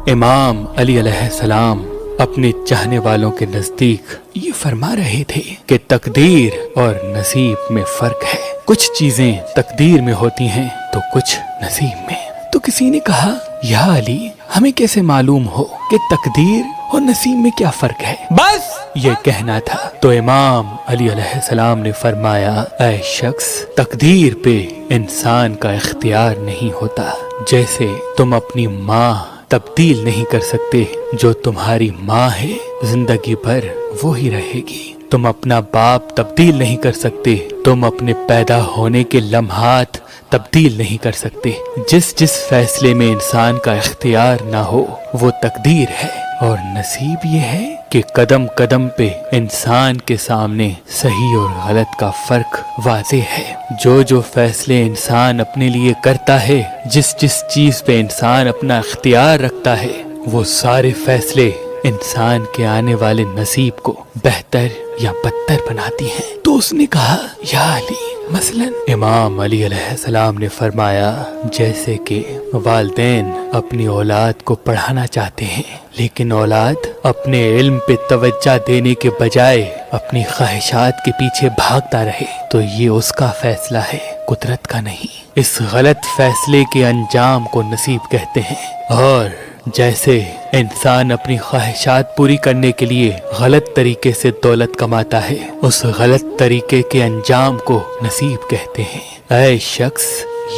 امام علی علیہ السلام اپنے چاہنے والوں کے نزدیک یہ فرما رہے تھے کہ تقدیر اور نصیب میں فرق ہے. کچھ چیزیں تقدیر میں ہوتی ہیں تو کچھ نصیب میں. تو کسی نے کہا یا علی ہمیں کیسے معلوم ہو کہ تقدیر اور نصیب میں کیا فرق ہے؟ بس یہ کہنا تھا. تو امام علی علیہ السلام نے فرمایا اے شخص، تقدیر پہ انسان کا اختیار نہیں ہوتا. جیسے تم اپنی ماں تبدیل نہیں کر سکتے، جو تمہاری ماں ہے زندگی بھر وہی رہے گی. تم اپنا باپ تبدیل نہیں کر سکتے، تم اپنے پیدا ہونے کے لمحات تبدیل نہیں کر سکتے. جس فیصلے میں انسان کا اختیار نہ ہو وہ تقدیر ہے. اور نصیب یہ ہے کہ قدم قدم پہ انسان کے سامنے صحیح اور غلط کا فرق واضح ہے. جو فیصلے انسان اپنے لیے کرتا ہے، جس چیز پہ انسان اپنا اختیار رکھتا ہے، وہ سارے فیصلے انسان کے آنے والے نصیب کو بہتر یا بدتر بناتی ہیں. تو اس نے کہا یا علی، مثلا امام علی علیہ السلام نے فرمایا جیسے کہ والدین اپنی اولاد کو پڑھانا چاہتے ہیں، لیکن اولاد اپنے علم پہ توجہ دینے کے بجائے اپنی خواہشات کے پیچھے بھاگتا رہے، تو یہ اس کا فیصلہ ہے، قدرت کا نہیں. اس غلط فیصلے کے انجام کو نصیب کہتے ہیں. اور جیسے انسان اپنی خواہشات پوری کرنے کے لیے غلط طریقے سے دولت کماتا ہے، اس غلط طریقے کے انجام کو نصیب کہتے ہیں. اے شخص،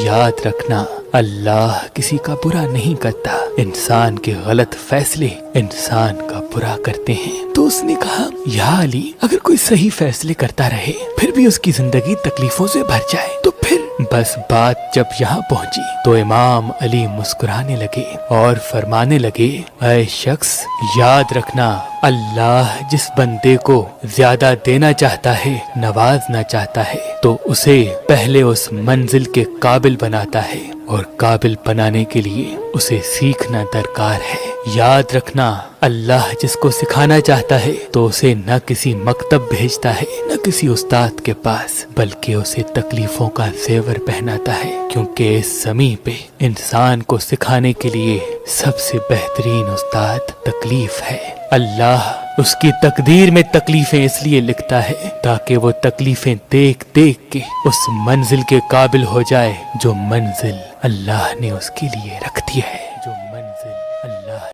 یاد رکھنا اللہ کسی کا برا نہیں کرتا. انسان کے غلط فیصلے انسان کا برا کرتے ہیں. تو اس نے کہا یا علی، اگر کوئی صحیح فیصلے کرتا رہے پھر بھی اس کی زندگی تکلیفوں سے بھر جائے تو پھر؟ بس بات جب یہاں پہنچی تو امام علی مسکرانے لگے اور فرمانے لگے اے شخص، یاد رکھنا اللہ جس بندے کو زیادہ دینا چاہتا ہے، نوازنا چاہتا ہے، تو اسے پہلے اس منزل کے قابل بناتا ہے، اور قابل بنانے کے لیے اسے سیکھنا درکار ہے. یاد رکھنا اللہ جس کو سکھانا چاہتا ہے تو اسے نہ کسی مکتب بھیجتا ہے نہ کسی استاد کے پاس، بلکہ اسے تکلیفوں کا زیور پہناتا ہے. کیونکہ اس زمین پہ انسان کو سکھانے کے لیے سب سے بہترین استاد تکلیف ہے. اللہ اس کی تقدیر میں تکلیفیں اس لیے لکھتا ہے تاکہ وہ تکلیفیں دیکھ دیکھ کے اس منزل کے قابل ہو جائے جو منزل اللہ نے اس کے لیے رکھ دی ہے.